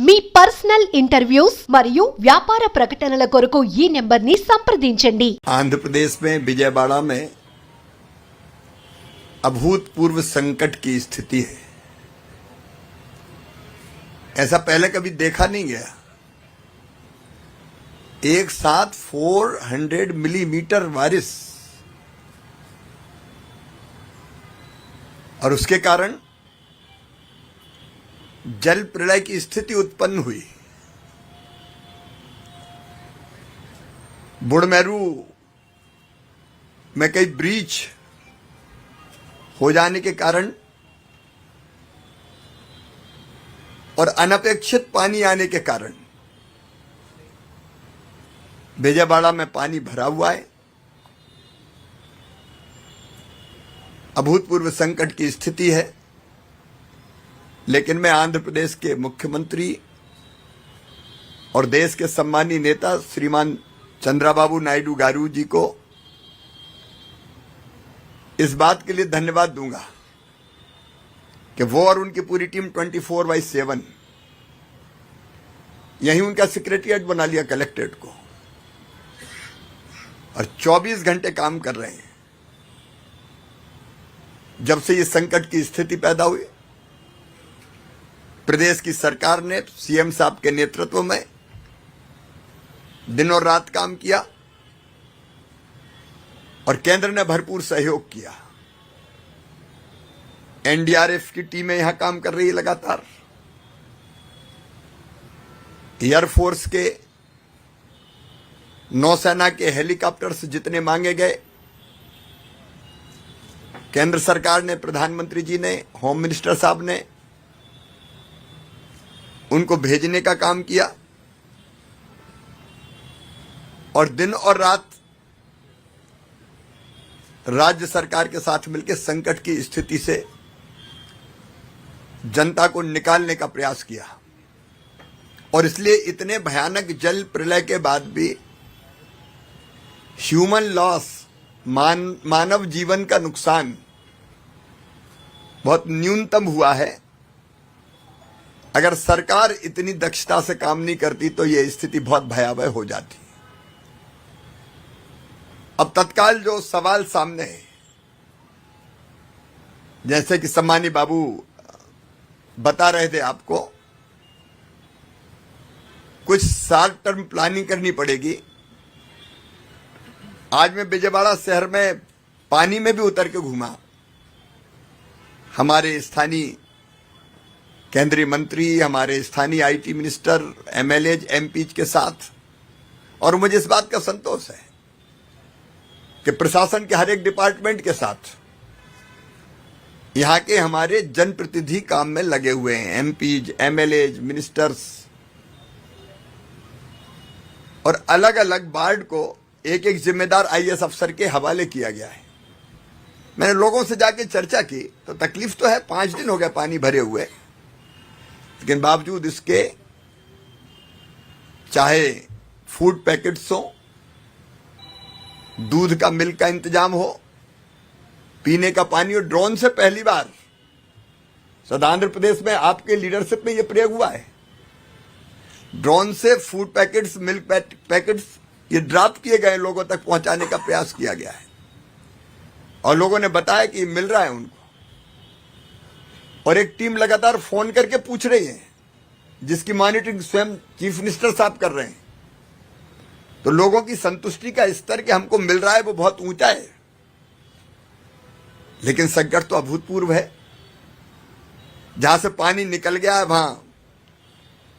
మీ personal interviews మరియు వ్యాపార ప్రకటనల కొరకు ఈ నెంబర్ ని సంప్రదించండి। आंध्र प्रदेश में विजयवाड़ा में अभूतपूर्व संकट की स्थिति है। ऐसा पहले कभी देखा नहीं गया। एक साथ 400 मिलीमीटर बारिश और उसके कारण जल प्रलय की स्थिति उत्पन्न हुई। बुढ़मेरू में कई ब्रीच हो जाने के कारण और अनपेक्षित पानी आने के कारण विजयवाड़ा में पानी भरा हुआ है। अभूतपूर्व संकट की स्थिति है। लेकिन मैं आंध्र प्रदेश के मुख्यमंत्री और देश के सम्मानीय नेता श्रीमान चंद्रबाबू नायडू गारू जी को इस बात के लिए धन्यवाद दूंगा कि वो और उनकी पूरी टीम 24/7 यहीं उनका सेक्रेटरिएट बना लिया कलेक्ट्रेट को और 24 घंटे काम कर रहे हैं। जब से ये संकट की स्थिति पैदा हुई, प्रदेश की सरकार ने सीएम साहब के नेतृत्व में दिन और रात काम किया और केंद्र ने भरपूर सहयोग किया। एनडीआरएफ की टीमें यहां काम कर रही है लगातार। एयरफोर्स के, नौसेना के हेलीकॉप्टर्स जितने मांगे गए, केंद्र सरकार ने, प्रधानमंत्री जी ने, होम मिनिस्टर साहब ने उनको भेजने का काम किया और दिन और रात राज्य सरकार के साथ मिलकर संकट की स्थिति से जनता को निकालने का प्रयास किया। और इसलिए इतने भयानक जल प्रलय के बाद भी ह्यूमन लॉस, मानव जीवन का नुकसान बहुत न्यूनतम हुआ है। अगर सरकार इतनी दक्षता से काम नहीं करती तो यह स्थिति बहुत भयावह हो जाती। अब तत्काल जो सवाल सामने है, जैसे कि सम्मानी बाबू बता रहे थे आपको, कुछ शॉर्ट टर्म प्लानिंग करनी पड़ेगी। आज मैं विजयवाड़ा शहर में पानी में भी उतर के घूमा, हमारे स्थानीय केंद्रीय मंत्री, हमारे स्थानीय आईटी मिनिस्टर, एमएलए, एमपी के साथ, और मुझे इस बात का संतोष है कि प्रशासन के हर एक डिपार्टमेंट के साथ यहां के हमारे जनप्रतिनिधि काम में लगे हुए हैं। एमपी, एमएलए, मिनिस्टर्स, और अलग अलग वार्ड को एक एक जिम्मेदार आईएएस अफसर के हवाले किया गया है। मैंने लोगों से जाके चर्चा की तो तकलीफ तो है, 5 दिन हो गए पानी भरे हुए, लेकिन बावजूद इसके चाहे फूड पैकेट्स हो, दूध का, मिल्क का इंतजाम हो, पीने का पानी हो। ड्रोन से पहली बार सद आंध्र प्रदेश में आपके लीडरशिप में यह प्रयोग हुआ है। ड्रोन से फूड पैकेट्स, मिल्क पैकेट्स ये ड्रॉप किए गए, लोगों तक पहुंचाने का प्रयास किया गया है और लोगों ने बताया कि मिल रहा है उनको। और एक टीम लगातार फोन करके पूछ रही है, जिसकी मॉनिटरिंग स्वयं चीफ मिनिस्टर साहब कर रहे हैं। तो लोगों की संतुष्टि का स्तर कि हमको मिल रहा है वो बहुत ऊंचा है। लेकिन संकट तो अभूतपूर्व है। जहां से पानी निकल गया है वहां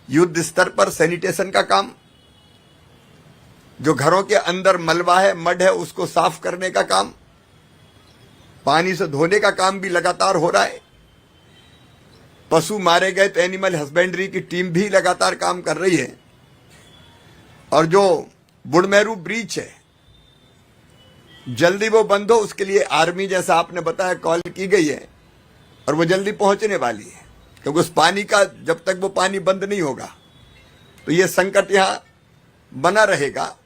युद्ध स्तर पर सैनिटेशन का काम, जो घरों के अंदर मलबा है, मड है, उसको साफ करने का काम, पानी से धोने का काम भी लगातार हो रहा है। पशु मारे गए तो एनिमल हस्बेंड्री की टीम भी लगातार काम कर रही है। और जो बुढ़मेरू ब्रीच है, जल्दी वो बंद हो, उसके लिए आर्मी, जैसा आपने बताया, कॉल की गई है और वो जल्दी पहुंचने वाली है। क्योंकि उस पानी का, जब तक वो पानी बंद नहीं होगा तो ये संकट यहां बना रहेगा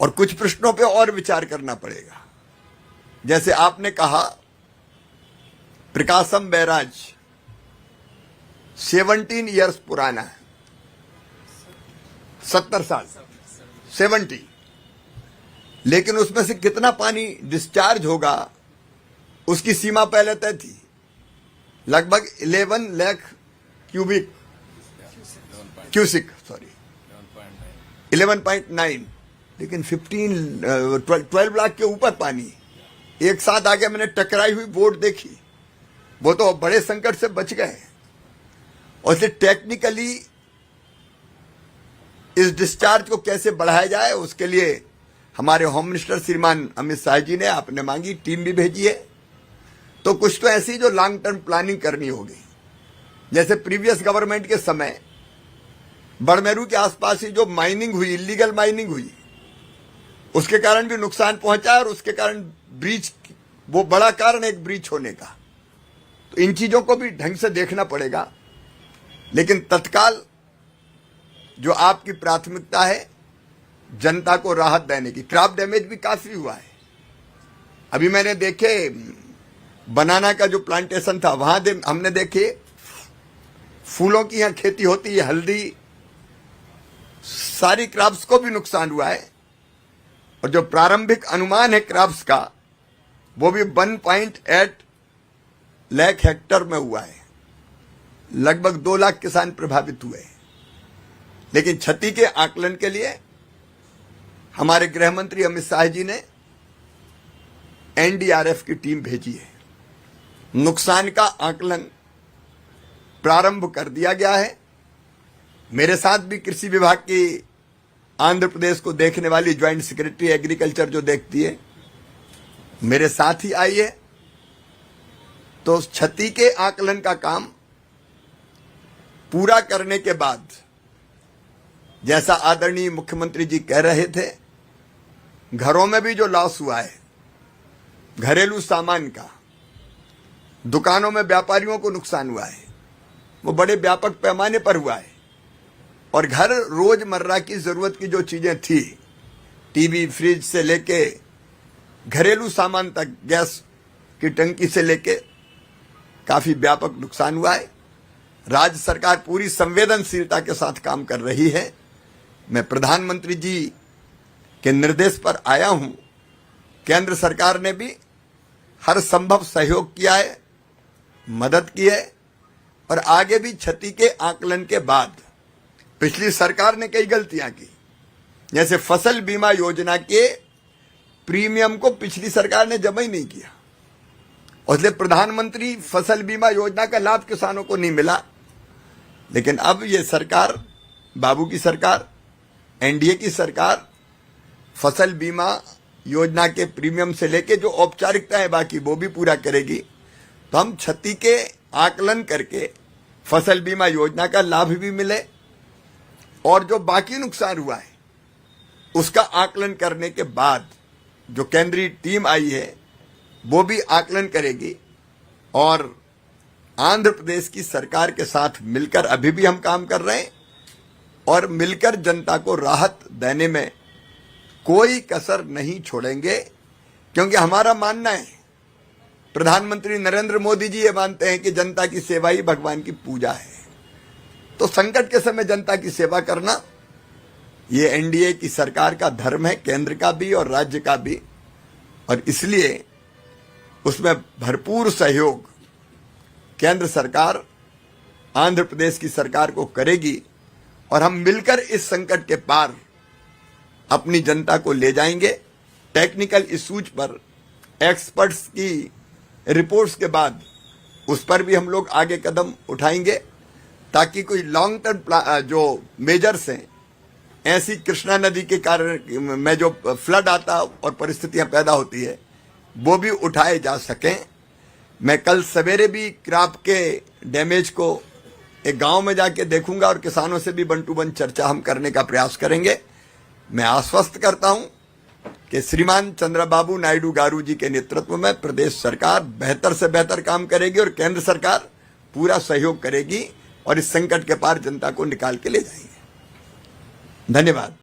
और कुछ प्रश्नों पे और विचार करना पड़ेगा। जैसे आपने कहा, प्रकाशम बैराज 17 ईयर्स पुराना है, 70 साल, 70। लेकिन उसमें से कितना पानी डिस्चार्ज होगा उसकी सीमा पहले तय थी, लगभग 11 लाख क्यूसिक 11.9। लेकिन 12 लाख के ऊपर पानी एक साथ आगे मैंने टकराई हुई बोट देखी, वो तो बड़े संकट से बच गए। और इसे टेक्निकली इस डिस्चार्ज को कैसे बढ़ाया जाए उसके लिए हमारे होम मिनिस्टर श्रीमान अमित शाह जी ने आपने मांगी, टीम भी भेजी है। तो कुछ तो ऐसी जो लॉन्ग टर्म प्लानिंग करनी होगी, जैसे प्रीवियस गवर्नमेंट के समय बड़मेरू के आसपास ही जो माइनिंग हुई, इलीगल माइनिंग हुई, उसके कारण भी नुकसान पहुंचा और उसके कारण ब्रीच, वो बड़ा कारण एक ब्रीच होने का। तो इन चीजों को भी ढंग से देखना पड़ेगा। लेकिन तत्काल जो आपकी प्राथमिकता है जनता को राहत देने की, क्रॉप डैमेज भी काफी हुआ है। अभी मैंने देखे बनाना का जो प्लांटेशन था वहां हमने देखे फूलों की यहां खेती होती है, हल्दी, सारी क्रॉप्स को भी नुकसान हुआ है। और जो प्रारंभिक अनुमान है क्रॉप्स का वो भी 1.8 लाख हेक्टर में हुआ है, लगभग 2 लाख किसान प्रभावित हुए। लेकिन क्षति के आकलन के लिए हमारे गृह मंत्री अमित शाह जी ने एनडीआरएफ की टीम भेजी है। नुकसान का आकलन प्रारंभ कर दिया गया है। मेरे साथ भी कृषि विभाग की आंध्र प्रदेश को देखने वाली ज्वाइंट सेक्रेटरी एग्रीकल्चर जो देखती है मेरे साथ ही आई है। तो क्षति के आकलन का काम पूरा करने के बाद, जैसा आदरणीय मुख्यमंत्री जी कह रहे थे, घरों में भी जो लॉस हुआ है, घरेलू सामान का, दुकानों में व्यापारियों को नुकसान हुआ है, वो बड़े व्यापक पैमाने पर हुआ है। और घर रोजमर्रा की जरूरत की जो चीजें थी, टीवी, फ्रिज से लेके घरेलू सामान तक, गैस की टंकी से लेके काफी व्यापक नुकसान हुआ है। राज्य सरकार पूरी संवेदनशीलता के साथ काम कर रही है। मैं प्रधानमंत्री जी के निर्देश पर आया हूं। केंद्र सरकार ने भी हर संभव सहयोग किया है, मदद की है। और आगे भी क्षति के आकलन के बाद, पिछली सरकार ने कई गलतियां की, जैसे फसल बीमा योजना के प्रीमियम को पिछली सरकार ने जमा ही नहीं किया, और इसलिए प्रधानमंत्री फसल बीमा योजना का लाभ किसानों को नहीं मिला। लेकिन अब ये सरकार, बाबू की सरकार, एनडीए की सरकार, फसल बीमा योजना के प्रीमियम से लेके जो औपचारिकताएं बाकी वो भी पूरा करेगी। तो हम क्षति के आकलन करके फसल बीमा योजना का लाभ भी मिले और जो बाकी नुकसान हुआ है उसका आकलन करने के बाद जो केंद्रीय टीम आई है वो भी आकलन करेगी। और आंध्र प्रदेश की सरकार के साथ मिलकर अभी भी हम काम कर रहे हैं और मिलकर जनता को राहत देने में कोई कसर नहीं छोड़ेंगे। क्योंकि हमारा मानना है, प्रधानमंत्री नरेंद्र मोदी जी ये मानते हैं कि जनता की सेवा ही भगवान की पूजा है। तो संकट के समय जनता की सेवा करना ये एनडीए की सरकार का धर्म है, केंद्र का भी और राज्य का भी। और इसलिए उसमें भरपूर सहयोग केंद्र सरकार आंध्र प्रदेश की सरकार को करेगी और हम मिलकर इस संकट के पार अपनी जनता को ले जाएंगे। टेक्निकल इश्यूज पर एक्सपर्ट्स की रिपोर्ट्स के बाद उस पर भी हम लोग आगे कदम उठाएंगे ताकि कोई लॉन्ग टर्म जो मेजर्स हैं, ऐसी कृष्णा नदी के कारण में जो फ्लड आता और परिस्थितियां पैदा होती है वो भी उठाए जा सकें। मैं कल सवेरे भी क्रॉप के डैमेज को एक गांव में जाके देखूंगा और किसानों से भी वन टू वन चर्चा हम करने का प्रयास करेंगे। मैं आश्वस्त करता हूं कि श्रीमान चंद्रबाबू नायडू गारू जी के नेतृत्व में प्रदेश सरकार बेहतर से बेहतर काम करेगी और केंद्र सरकार पूरा सहयोग करेगी और इस संकट के पार जनता को निकाल के ले जाएंगे। धन्यवाद।